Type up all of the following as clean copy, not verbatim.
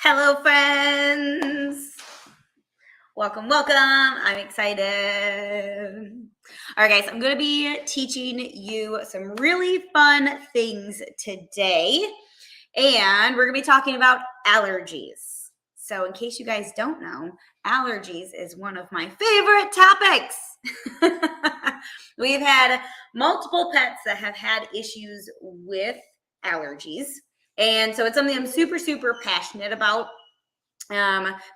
Hello, friends. Welcome, welcome. I'm excited. All right, guys, I'm going to be teaching you some really fun things today, and we're going to be talking about allergies. So, in case you guys don't know, allergies is one of my favorite topics. We've had multiple pets that have had issues with allergies, and so it's something I'm super, super passionate about.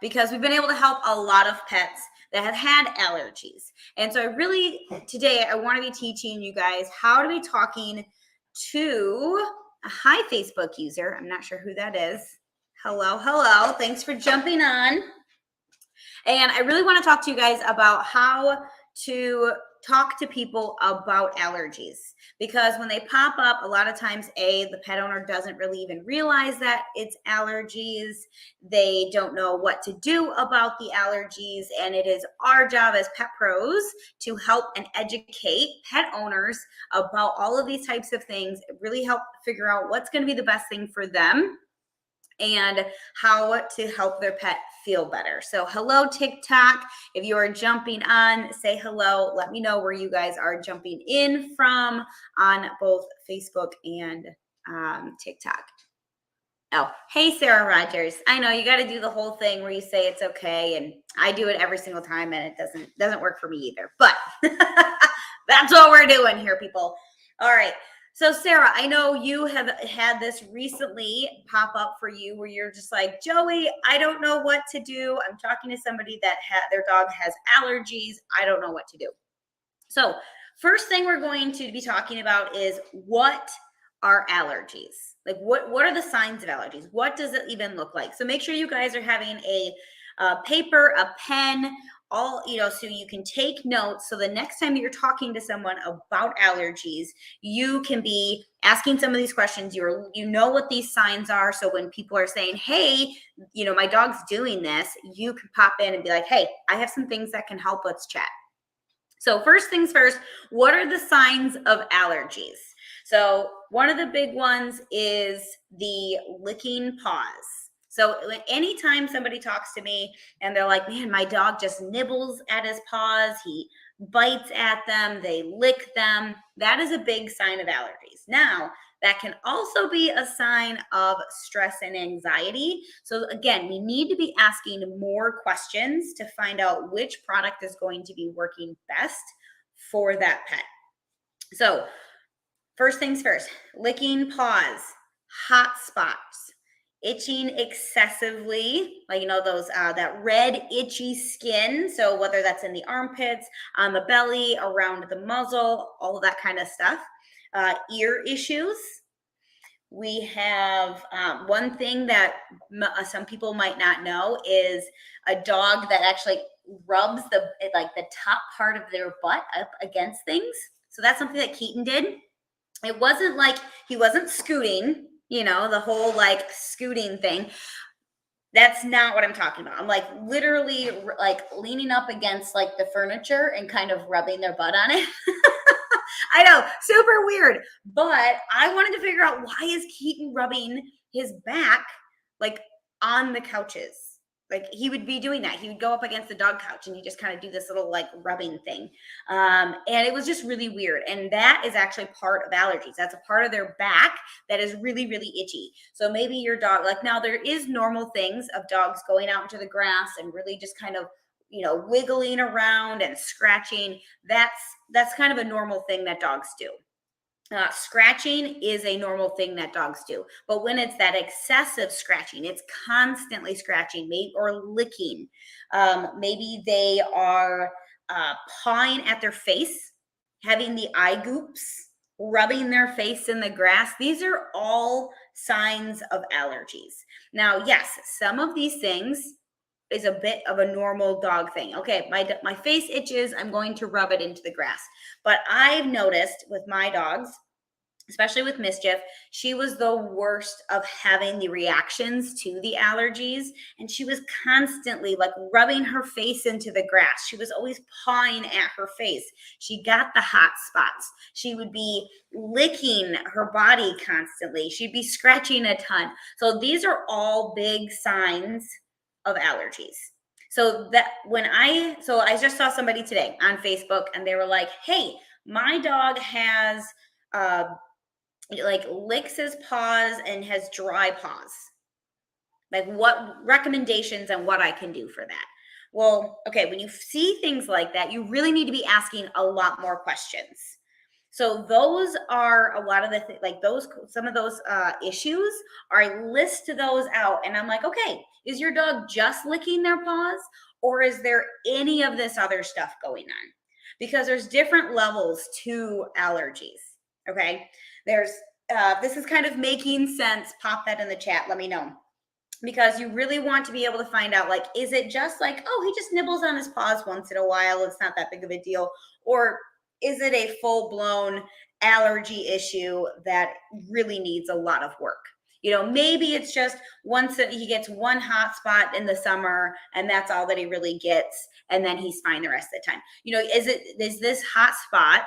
Because we've been able to help a lot of pets that have had allergies. And so today I want to be teaching you guys how to be talking to a hi Facebook user. I'm not sure who that is. Hello, hello. Thanks for jumping on. And I really want to talk to you guys about how to talk to people about allergies, because when they pop up, a lot of times, the pet owner doesn't really even realize that it's allergies. They don't know what to do about the allergies. And it is our job as pet pros to help and educate pet owners about all of these types of things, really help figure out what's going to be the best thing for them and how to help their pet feel better. So hello, TikTok. If you are jumping on, say hello. Let me know where you guys are jumping in from on both Facebook and TikTok. Oh, hey, Sarah Rogers. I know you got to do the whole thing where you say it's okay, and I do it every single time, and it doesn't work for me either. But that's what we're doing here, people. All right. So, Sarah, I know you have had this recently pop up for you where you're just like, Joey, I don't know what to do. I'm talking to somebody that their dog has allergies. I don't know what to do. So, first thing we're going to be talking about is what are allergies? Like, what are the signs of allergies? What does it even look like? So, make sure you guys are having a paper, a pen, so you can take notes. So the next time you're talking to someone about allergies, you can be asking some of these questions. You know what these signs are. So when people are saying, hey, my dog's doing this, you can pop in and be like, hey, I have some things that can help. Let's chat. So first things first, what are the signs of allergies? So one of the big ones is the licking paws. So anytime somebody talks to me and they're like, man, my dog just nibbles at his paws, he bites at them, they lick them, that is a big sign of allergies. Now, that can also be a sign of stress and anxiety. So again, we need to be asking more questions to find out which product is going to be working best for that pet. So first things first, licking paws, hot spots, itching excessively, like those that red itchy skin. So whether that's in the armpits, on the belly, around the muzzle, all of that kind of stuff. Ear issues. We have one thing that some people might not know is a dog that actually rubs the top part of their butt up against things. So that's something that Keaton did. It wasn't like he wasn't scooting, the whole scooting thing. That's not what I'm talking about. I'm literally leaning up against the furniture and kind of rubbing their butt on it. I know, super weird. But I wanted to figure out, why is Keaton rubbing his back on the couches? He would be doing that. He would go up against the dog couch and he just kind of do this little rubbing thing. And it was just really weird. And that is actually part of allergies. That's a part of their back that is really, really itchy. So maybe your dog, now there is normal things of dogs going out into the grass and really just kind of, wiggling around and scratching. That's kind of a normal thing that dogs do. Scratching is a normal thing that dogs do, but when it's that excessive scratching, it's constantly scratching, maybe, or licking. Maybe they are pawing at their face, having the eye goops, rubbing their face in the grass. These are all signs of allergies. Now, yes, some of these things is a bit of a normal dog thing. Okay, my face itches, I'm going to rub it into the grass. But I've noticed with my dogs especially with Mischief, she was the worst of having the reactions to the allergies. And she was constantly like rubbing her face into the grass. She was always pawing at her face. She got the hot spots. She would be licking her body constantly. She'd be scratching a ton. So these are all big signs of allergies. So I just saw somebody today on Facebook and they were like, hey, my dog has like licks his paws and has dry paws. Like what recommendations and what I can do for that. Well, okay, when you see things like that, you really need to be asking a lot more questions. So those are a lot of the like those some of those issues are I list those out and I'm like, okay, is your dog just licking their paws or is there any of this other stuff going on? Because there's different levels to allergies. Okay, there's this is kind of making sense. Pop that in the chat. Let me know. Because you really want to be able to find out, like, is it just like, oh, he just nibbles on his paws once in a while, it's not that big of a deal, or is it a full-blown allergy issue that really needs a lot of work? You know, maybe it's just once that he gets one hot spot in the summer and that's all that he really gets, and then he's fine the rest of the time. You know, is this hot spot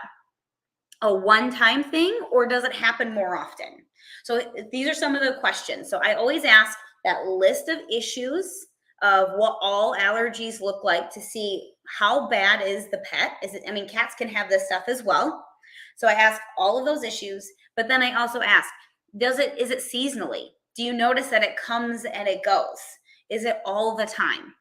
a one-time thing or does it happen more often? So these are some of the questions. So I always ask that list of issues of what all allergies look like to see how bad is the pet. Is it, I mean, cats can have this stuff as well. So I ask all of those issues, but then I also ask, is it seasonally? Do you notice that it comes and it goes? Is it all the time?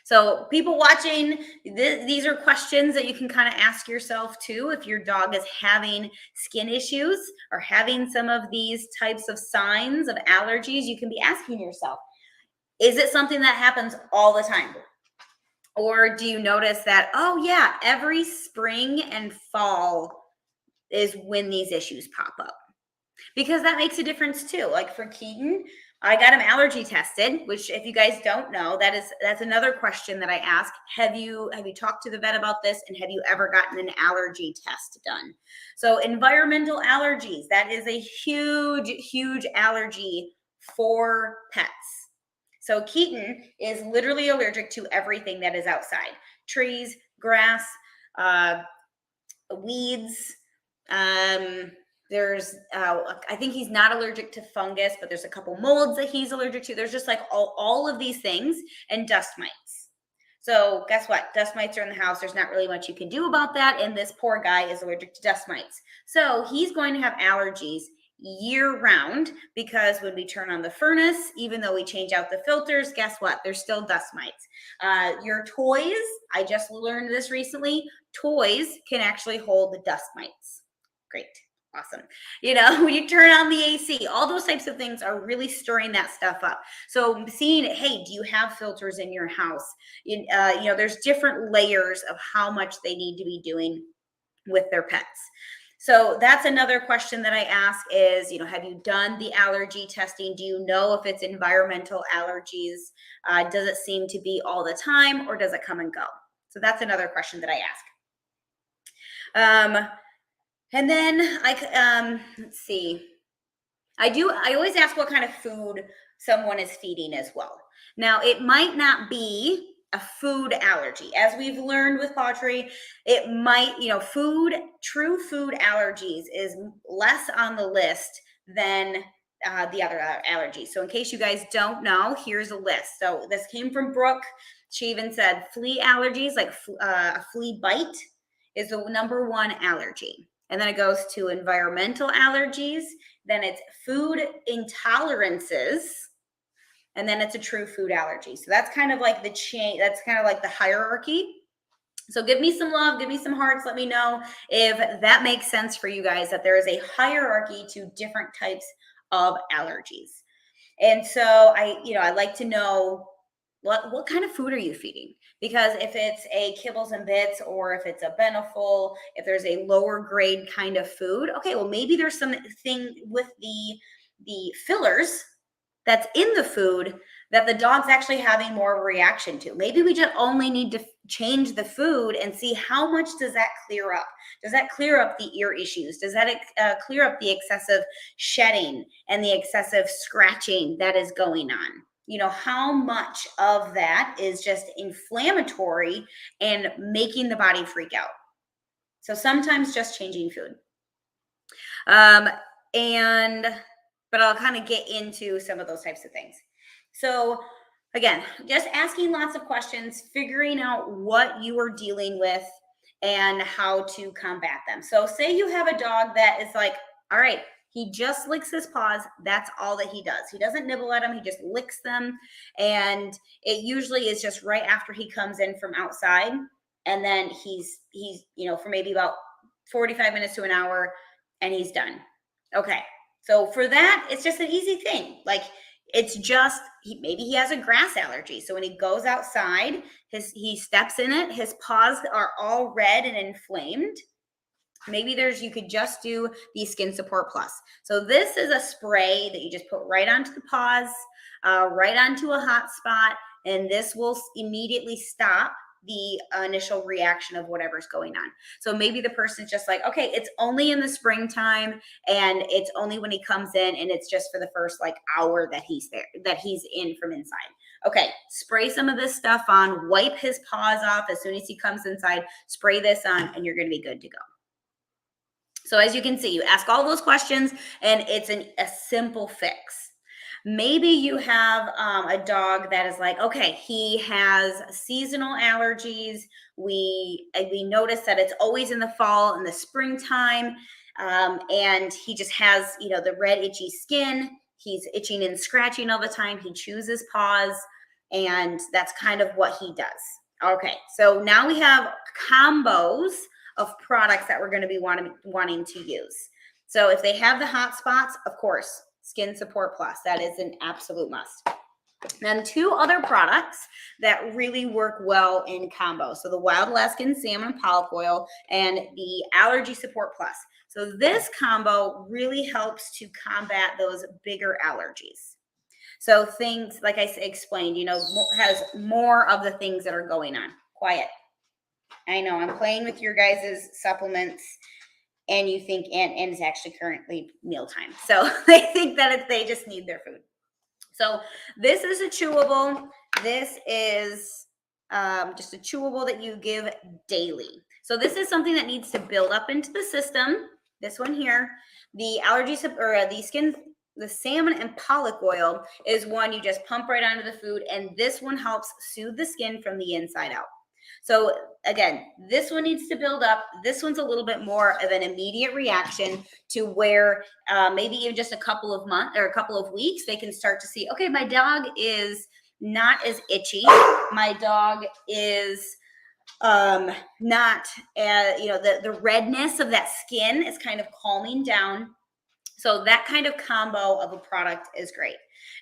So people watching, these are questions that you can kind of ask yourself too. If your dog is having skin issues or having some of these types of signs of allergies, you can be asking yourself, is it something that happens all the time? Or do you notice that, oh yeah, every spring and fall is when these issues pop up? Because that makes a difference too. Like for Keaton, I got him allergy tested, which if you guys don't know, that's another question that I ask. Have you talked to the vet about this and have you ever gotten an allergy test done? So environmental allergies, that is a huge, huge allergy for pets. So Keaton is literally allergic to everything that is outside. Trees, grass, weeds, there's I think he's not allergic to fungus, but there's a couple molds that he's allergic to. There's just like all of these things, and dust mites. So guess what? Dust mites are in the house. There's not really much you can do about that. And this poor guy is allergic to dust mites. So he's going to have allergies year round because when we turn on the furnace, even though we change out the filters, guess what? There's still dust mites. Your toys, I just learned this recently, toys can actually hold the dust mites. Great. Awesome. You know, when you turn on the AC, all those types of things are really stirring that stuff up. So seeing, hey, do you have filters in your house? You know, there's different layers of how much they need to be doing with their pets. So that's another question that I ask is, you know, have you done the allergy testing? Do you know if it's environmental allergies? Does it seem to be all the time or does it come and go? So that's another question that I ask. And then let's see. I always ask what kind of food someone is feeding as well. Now, it might not be a food allergy. As we've learned with pottery, it might, you know, true food allergies is less on the list than the other allergies. So in case you guys don't know, here's a list. So this came from Brooke. She even said flea allergies, like a flea bite is the number one allergy. And then it goes to environmental allergies. Then it's food intolerances. And then it's a true food allergy. So that's kind of like the chain. That's kind of like the hierarchy. So give me some love, give me some hearts. Let me know if that makes sense for you guys, that there is a hierarchy to different types of allergies. And so I like to know what kind of food are you feeding? Because if it's a kibbles and bits or if it's a Beneful, if there's a lower grade kind of food, okay, well, maybe there's something with the fillers that's in the food that the dog's actually having more of a reaction to. Maybe we just only need to change the food and see how much does that clear up. Does that clear up the ear issues? Does that clear up the excessive shedding and the excessive scratching that is going on? You know, how much of that is just inflammatory and making the body freak out? So sometimes just changing food. But I'll kind of get into some of those types of things. So again, just asking lots of questions, figuring out what you are dealing with and how to combat them. So say you have a dog that is like, all right, he just licks his paws. That's all that he does. He doesn't nibble at them. He just licks them. And it usually is just right after he comes in from outside. And then he's, you know, for maybe about 45 minutes to an hour, and he's done. Okay. So for that, it's just an easy thing. Like it's just, maybe he has a grass allergy. So when he goes outside, he steps in it, his paws are all red and inflamed. Maybe you could just do the Skin Support Plus. So this is a spray that you just put right onto the paws, right onto a hot spot, and this will immediately stop the initial reaction of whatever's going on. So maybe the person's just like, okay, it's only in the springtime and it's only when he comes in and it's just for the first like hour that he's there, that he's in from inside. Okay, spray some of this stuff on, wipe his paws off as soon as he comes inside, spray this on, and you're going to be good to go. So as you can see, you ask all those questions and it's a simple fix. Maybe you have a dog that is like, okay, he has seasonal allergies. We notice that it's always in the fall and the springtime, and he just has, you know, the red itchy skin. He's itching and scratching all the time. He chews his paws, and that's kind of what he does. Okay, so now we have combos of products that we're going to be wanting to use. So if they have the hot spots, of course, Skin Support Plus, that is an absolute must. And two other products that really work well in combo. So the Wild Alaskan Salmon Polyp Oil and the Allergy Support Plus. So this combo really helps to combat those bigger allergies. So things like I explained, you know, has more of the things that are going on. Quiet. I know I'm playing with your guys' supplements. And you think, and it's actually currently mealtime. So they think that they just need their food. So this is a chewable. This is just a chewable that you give daily. So this is something that needs to build up into the system. This one here, the the salmon and pollock oil is one you just pump right onto the food. And this one helps soothe the skin from the inside out. So again, this one needs to build up. This one's a little bit more of an immediate reaction to where maybe even just a couple of months or a couple of weeks, they can start to see, okay, my dog is not as itchy. My dog is not, you know, the redness of that skin is kind of calming down. So that kind of combo of a product is great.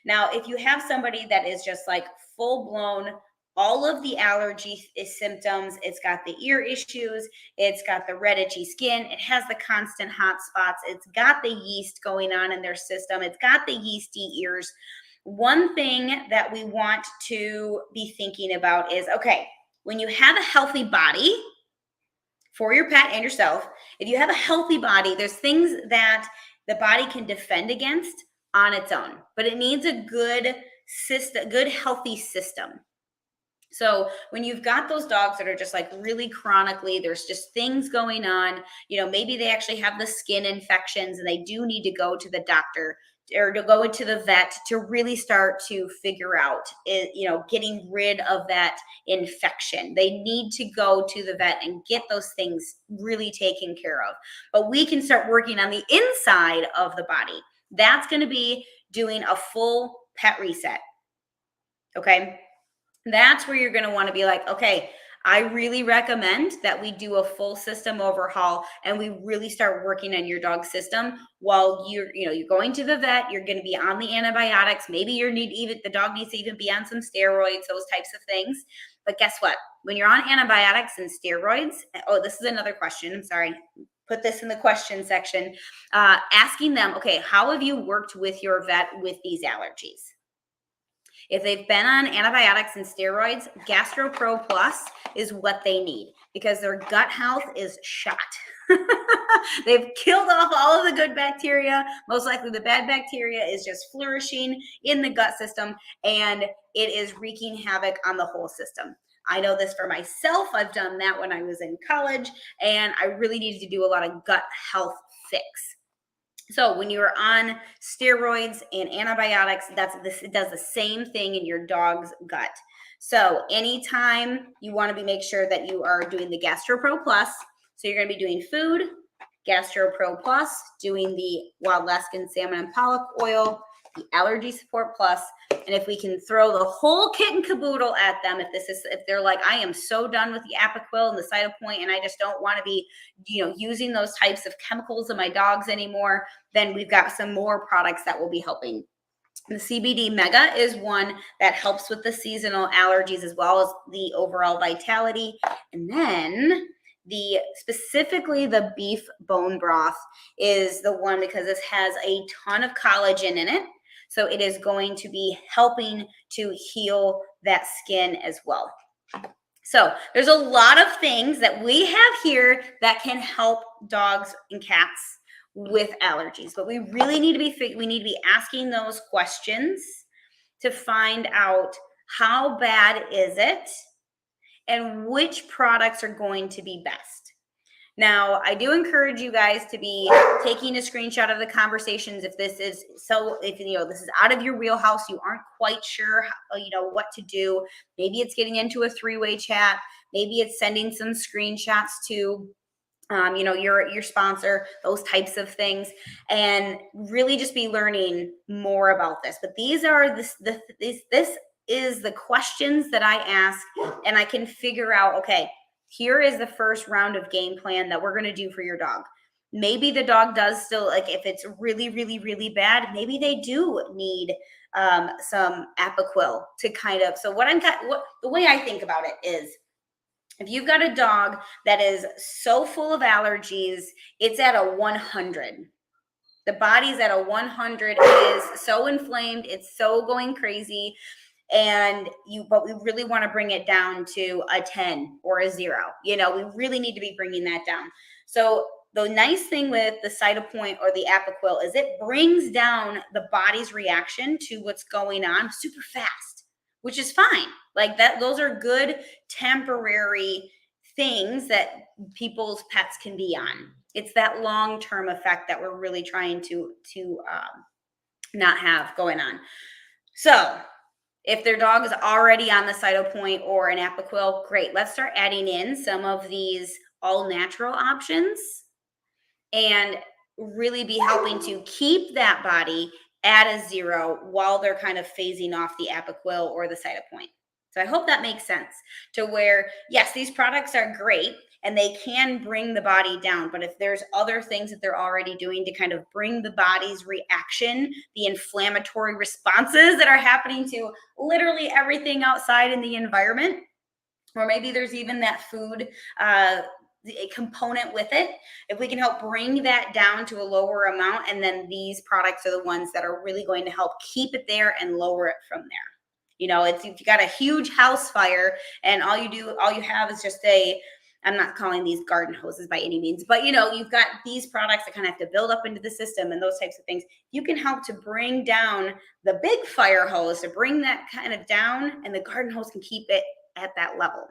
Now, if you have somebody that is just like full blown, all of the allergy symptoms, it's got the ear issues, it's got the red itchy skin, it has the constant hot spots, it's got the yeast going on in their system, it's got the yeasty ears. One thing that we want to be thinking about is, okay, when you have a healthy body for your pet and yourself, if you have a healthy body, there's things that the body can defend against on its own, but it needs a good system, good healthy system. So when you've got those dogs that are just like really chronically, there's just things going on, you know, maybe they actually have the skin infections and they do need to go to the doctor or to go into the vet to really start to figure out, you know, getting rid of that infection. They need to go to the vet and get those things really taken care of. But we can start working on the inside of the body. That's going to be doing a full pet reset. Okay. That's where you're going to want to be like, okay, I really recommend that we do a full system overhaul and we really start working on your dog's system while you're going to the vet. You're going to be on the antibiotics. Maybe the dog needs to even be on some steroids, those types of things. But guess what? When you're on antibiotics and steroids, oh, this is another question. I'm sorry. put this in the question section, asking them, okay, how have you worked with your vet with these allergies? If they've been on antibiotics and steroids, GastroPro Plus is what they need because their gut health is shot. They've killed off all of the good bacteria. Most likely the bad bacteria is just flourishing in the gut system, and it is wreaking havoc on the whole system. I know this for myself. I've done that when I was in college, and I really needed to do a lot of gut health fix. So when you're on steroids and antibiotics, it does the same thing in your dog's gut. So anytime you want to make sure that you are doing the GastroPro Plus, so you're going to be doing food, GastroPro Plus, doing the Wild Alaskan Salmon and Pollock Oil, the Allergy Support Plus, and if we can throw the whole kit and caboodle at them, if they're like, I am so done with the Apoquil and the Cytopoint, and I just don't want to be, using those types of chemicals in my dogs anymore, then we've got some more products that will be helping. The CBD Mega is one that helps with the seasonal allergies as well as the overall vitality. And then specifically the beef bone broth is the one because this has a ton of collagen in it. So it is going to be helping to heal that skin as well. So there's a lot of things that we have here that can help dogs and cats with allergies, but we really need to be asking those questions to find out how bad is it and which products are going to be best. Now, I do encourage you guys to be taking a screenshot of the conversations if this is this is out of your wheelhouse, you aren't quite sure what to do. Maybe it's getting into a three-way chat, maybe it's sending some screenshots to your sponsor, those types of things, and really just be learning more about this. But these are this is the questions that I ask, and I can figure out, okay, here is the first round of game plan that we're going to do for your dog. Maybe the dog does still, if it's really, really, really bad, maybe they do need some Apoquil to so the way I think about it is, if you've got a dog that is so full of allergies, it's at a 100. The body's at a 100. It is so inflamed. It's so going crazy. But we really want to bring it down to a 10 or a 0. We really need to be bringing that down. So the nice thing with the Cytopoint or the Apoquil is it brings down the body's reaction to what's going on super fast, which is fine. Those are good temporary things that people's pets can be on. It's that long-term effect that we're really trying to not have going on. So if their dog is already on the Cytopoint or an Apoquil, great. Let's start adding in some of these all-natural options and really be helping to keep that body at a 0 while they're kind of phasing off the Apoquil or the Cytopoint. So I hope that makes sense to where, yes, these products are great and they can bring the body down. But if there's other things that they're already doing to kind of bring the body's reaction, the inflammatory responses that are happening to literally everything outside in the environment, or maybe there's even that food a component with it, if we can help bring that down to a lower amount, and then these products are the ones that are really going to help keep it there and lower it from there. If you got a huge house fire and all you have is just I'm not calling these garden hoses by any means, but you've got these products that kind of have to build up into the system and those types of things. You can help to bring down the big fire hose, to bring that kind of down, and the garden hose can keep it at that level.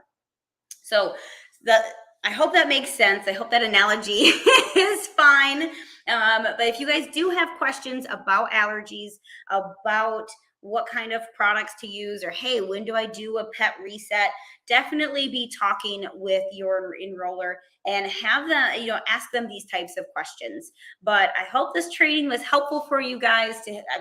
So I hope that makes sense. I hope that analogy is fine. But if you guys do have questions about allergies, about what kind of products to use, or hey, when do I do a pet reset, definitely be talking with your enroller and have them, ask them these types of questions. But I hope this training was helpful for you guys.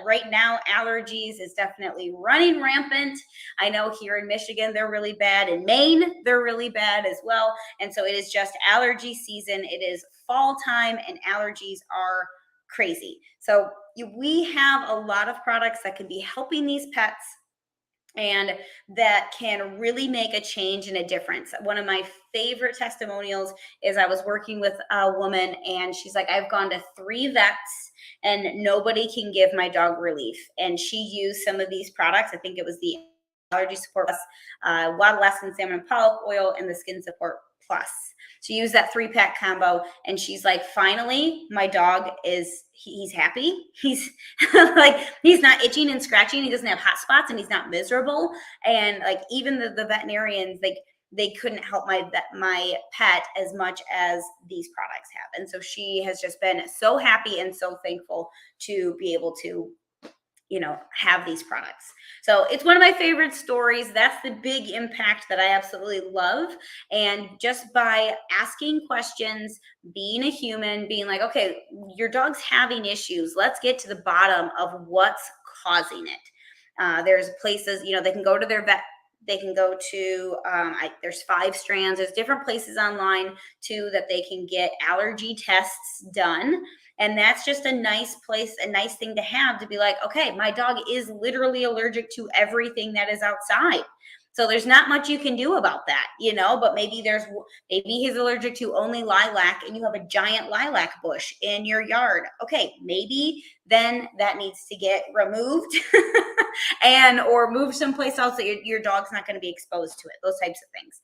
Right now, allergies is definitely running rampant. I know here in Michigan, they're really bad. In Maine, they're really bad as well. And so it is just allergy season. It is fall time and allergies are crazy. So we have a lot of products that can be helping these pets and that can really make a change and a difference. One of my favorite testimonials is I was working with a woman and she's like, I've gone to 3 vets and nobody can give my dog relief. And she used some of these products. I think it was the allergy support plus, wild Alaskan salmon and pollock oil, and the skin support plus. She used that 3-pack combo, and she's like, finally, my dog he's happy. He's like, he's not itching and scratching. He doesn't have hot spots, and he's not miserable. And like, even the veterinarians, like, they couldn't help my pet as much as these products have. And so she has just been so happy and so thankful to be able to, have these products. So it's one of my favorite stories. That's the big impact that I absolutely love. And just by asking questions, being a human, being like, okay, your dog's having issues. Let's get to the bottom of what's causing it. There's places, they can go to their vet. They can go to, there's 5 strands. There's different places online too that they can get allergy tests done. And that's just a nice place, a nice thing to have, to be like, okay, my dog is literally allergic to everything that is outside. So there's not much you can do about that, but maybe he's allergic to only lilac and you have a giant lilac bush in your yard. Okay, maybe then that needs to get removed or moved someplace else that your dog's not going to be exposed to it, those types of things.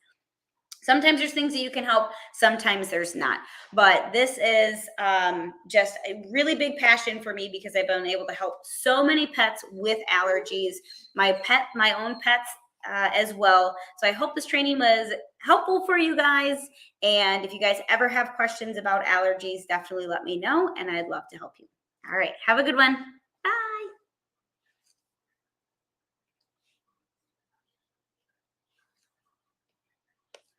Sometimes there's things that you can help, sometimes there's not. But this is just a really big passion for me because I've been able to help so many pets with allergies, my own pets as well. So I hope this training was helpful for you guys. And if you guys ever have questions about allergies, definitely let me know and I'd love to help you. All right, have a good one.